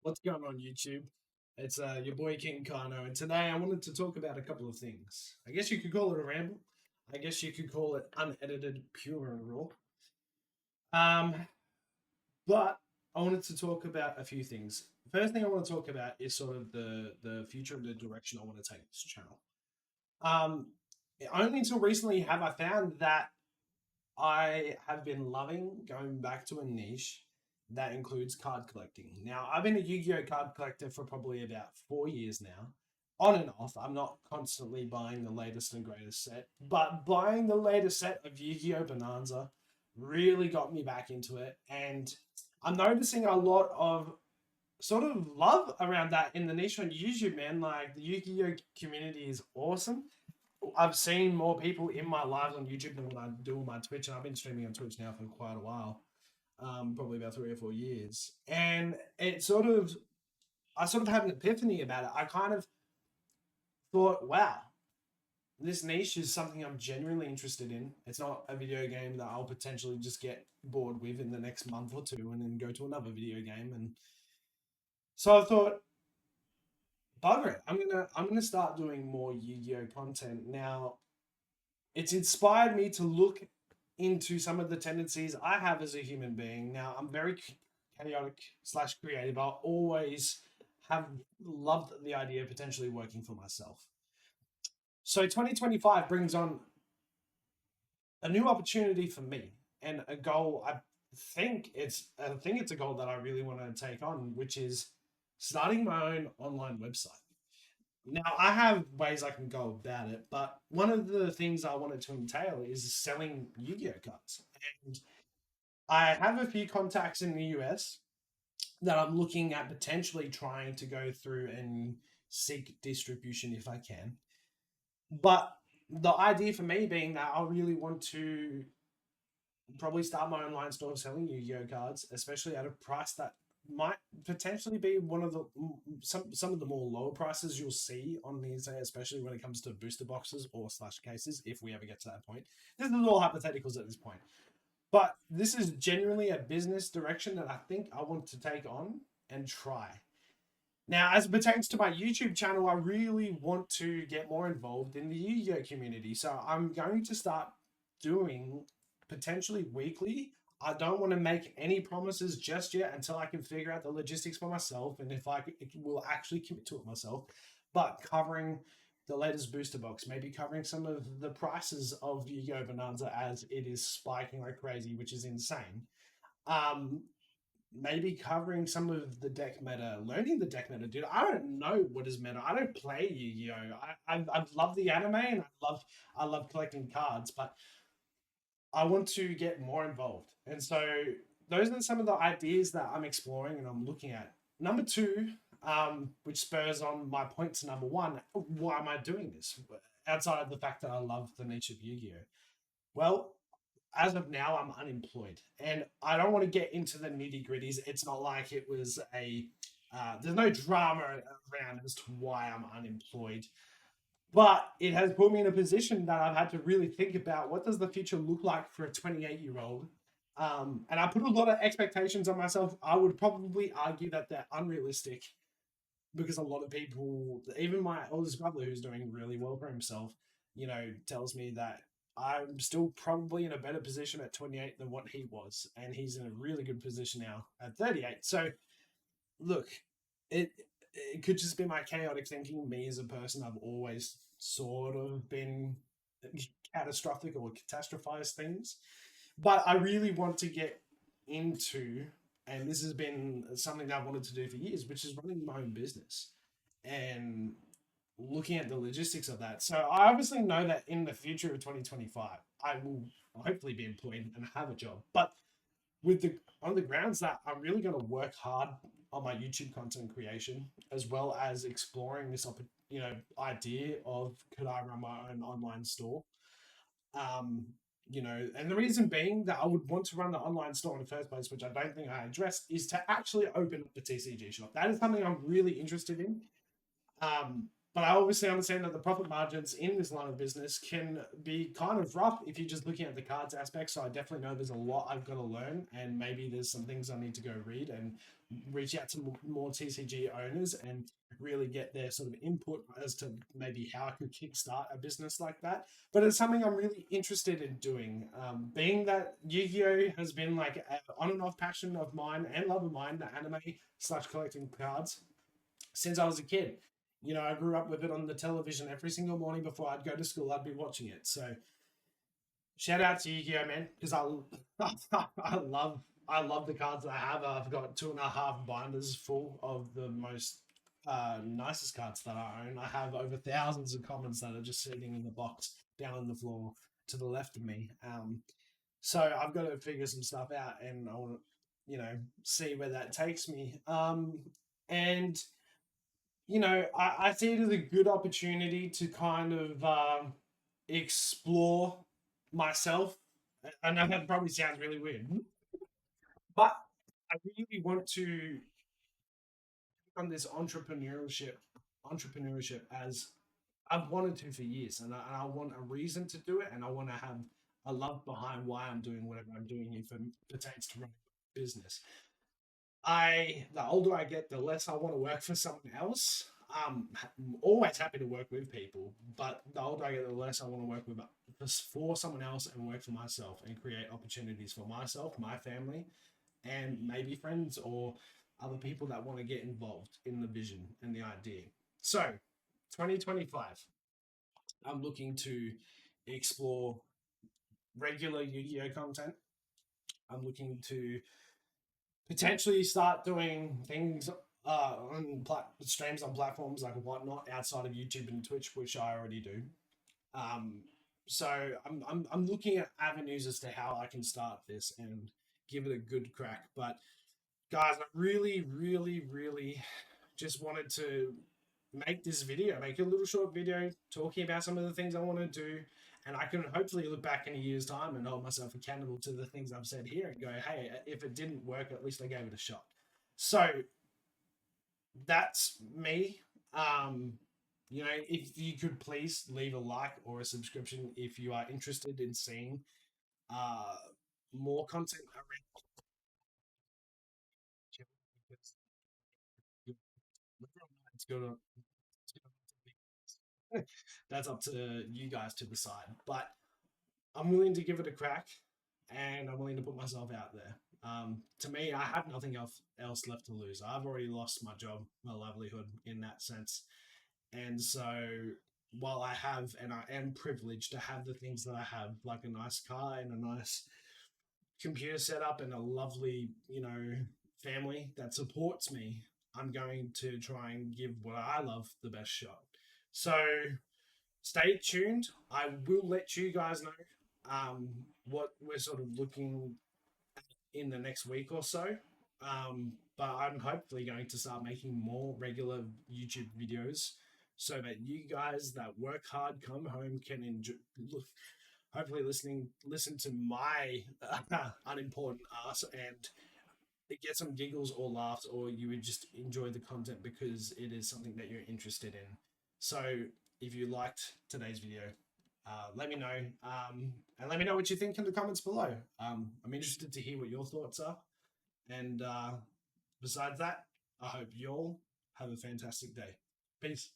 What's going on, YouTube? It's your boy King Kano, and today I wanted to talk about a couple of things. I guess you could call it a ramble. I guess you could call it unedited, pure and raw. Um, but I wanted to talk about a few things. First thing I want to talk about is sort of the future and the direction I want to take this channel. Um, Only until recently have I found that I have been loving going back to a niche that includes card collecting. Now, I've been a Yu Gi Oh card collector for probably about 4 years now, on and off. I'm not constantly buying the latest and greatest set, but buying the latest set of Yu Gi Oh Bonanza really got me back into it. And I'm noticing a lot of sort of love around that in the niche on YouTube, man. Like, the Yu Gi Oh community is awesome. I've seen more people in my lives on YouTube than what I do on my Twitch, and I've been streaming on Twitch now for quite a while, probably about 3 or 4 years. And I sort of had an epiphany about it. I kind of thought, wow, this niche is something I'm genuinely interested in. It's not a video game that I'll potentially just get bored with in the next month or two and then go to another video game. And so I thought, bugger it, I'm gonna start doing more Yu-Gi-Oh content now. It's inspired me to look into some of the tendencies I have as a human being. Now, I'm very chaotic slash creative. I always have loved the idea of potentially working for myself. So 2025 brings on a new opportunity for me and a goal. I think it's a goal that I really want to take on, which is starting my own online website. Now, I have ways I can go about it, but one of the things I wanted to entail is selling Yu Gi Oh cards. And I have a few contacts in the US that I'm looking at potentially trying to go through and seek distribution if I can. But the idea for me being that I really want to probably start my online store selling Yu Gi Oh cards, especially at a price that might potentially be one of the some of the more lower prices you'll see on these, especially when it comes to booster boxes or slash cases. If we ever get to that point, this is all hypotheticals at this point. But this is genuinely a business direction that I think I want to take on and try. Now, as it pertains to my YouTube channel, I really want to get more involved in the Yu Gi Oh community. So I'm going to start doing potentially weekly. I don't want to make any promises just yet until I can figure out the logistics for myself and if I will actually commit to it myself. But covering the latest booster box, maybe covering some of the prices of Yu Gi Oh Bonanza as it is spiking like crazy, which is insane. Um, Maybe covering some of the deck meta, learning the deck meta, dude. I don't know what is meta. I don't play Yu-Gi-Oh. I've loved the anime and I love collecting cards, but I want to get more involved. And so those are some of the ideas that I'm exploring and I'm looking at. Number two, which spurs on my point to number one, why am I doing this? Outside of the fact that I love the niche of Yu-Gi-Oh. Well, as of now, I'm unemployed, and I don't want to get into the nitty gritties. It's not like it was there's no drama around as to why I'm unemployed, but it has put me in a position that I've had to really think about what does the future look like for a 28-year-old. And I put a lot of expectations on myself. I would probably argue that they're unrealistic because a lot of people, even my oldest brother, who's doing really well for himself, tells me that I'm still probably in a better position at 28 than what he was, and he's in a really good position now at 38. So, look, it it could just be my chaotic thinking. Me as a person, I've always sort of been catastrophic or catastrophized things, but I really want to get into, and this has been something that I've wanted to do for years, which is running my own business and looking at the logistics of that. So I obviously know that in the future of 2025, I will hopefully be employed and have a job. But with the on the grounds that I'm really going to work hard on my YouTube content creation, as well as exploring this idea of could I run my own online store. Um, and the reason being that I would want to run the online store in the first place, which I don't think I addressed, is to actually open up a TCG shop. That is something I'm really interested in. But I obviously understand that the profit margins in this line of business can be kind of rough if you're just looking at the cards aspect. So I definitely know there's a lot I've got to learn, and maybe there's some things I need to go read and reach out to more TCG owners and really get their sort of input as to maybe how I could kickstart a business like that. But it's something I'm really interested in doing. Being that Yu-Gi-Oh has been like an on and off passion of mine and love of mine, the anime slash collecting cards since I was a kid. You know, I grew up with it on the television every single morning before I'd go to school. I'd be watching it. So shout out to Yu-Gi-Oh, man, because I love the cards I have. I've got 2.5 binders full of the most nicest cards that I own. I have over thousands of commons that are just sitting in the box down on the floor to the left of me. So I've got to figure some stuff out, and I want to, see where that takes me. And I see it as a good opportunity to kind of explore myself. I know that probably sounds really weird, but I really want to become this entrepreneurship as I've wanted to for years, and I want a reason to do it, and I want to have a love behind why I'm doing whatever I'm doing if it pertains to running a business. The older I get, the less I want to work for someone else. I'm always happy to work with people, but the older I get, the less I want to work with for someone else and work for myself and create opportunities for myself, my family, and maybe friends or other people that want to get involved in the vision and the idea. So, 2025, I'm looking to explore regular Yu-Gi-Oh content. I'm looking to potentially start doing things on streams on platforms like whatnot outside of YouTube and Twitch, which I already do. Um, so I'm looking at avenues as to how I can start this and give it a good crack. But guys, I really, really, really just wanted to make this video, make a little short video talking about some of the things I want to do. And I can hopefully look back in a year's time and hold myself accountable to the things I've said here and go, hey, if it didn't work, at least I gave it a shot. So that's me. If you could please leave a like or a subscription if you are interested in seeing uh, more content around. It's gonna, that's up to you guys to decide. But I'm willing to give it a crack, and I'm willing to put myself out there. To me, I have nothing else left to lose. I've already lost my job, my livelihood in that sense. And so, while I have, and I am privileged to have the things that I have, like a nice car and a nice computer setup and a lovely, family that supports me, I'm going to try and give what I love the best shot. So, stay tuned. I will let you guys know what we're sort of looking at in the next week or so. But I'm hopefully going to start making more regular YouTube videos so that you guys that work hard come home can enjoy. Hopefully, listen to my unimportant ass and get some giggles or laughs, or you would just enjoy the content because it is something that you're interested in. So, if you liked today's video, let me know. And let me know what you think in the comments below. I'm interested to hear what your thoughts are. And besides that, I hope you all have a fantastic day. Peace.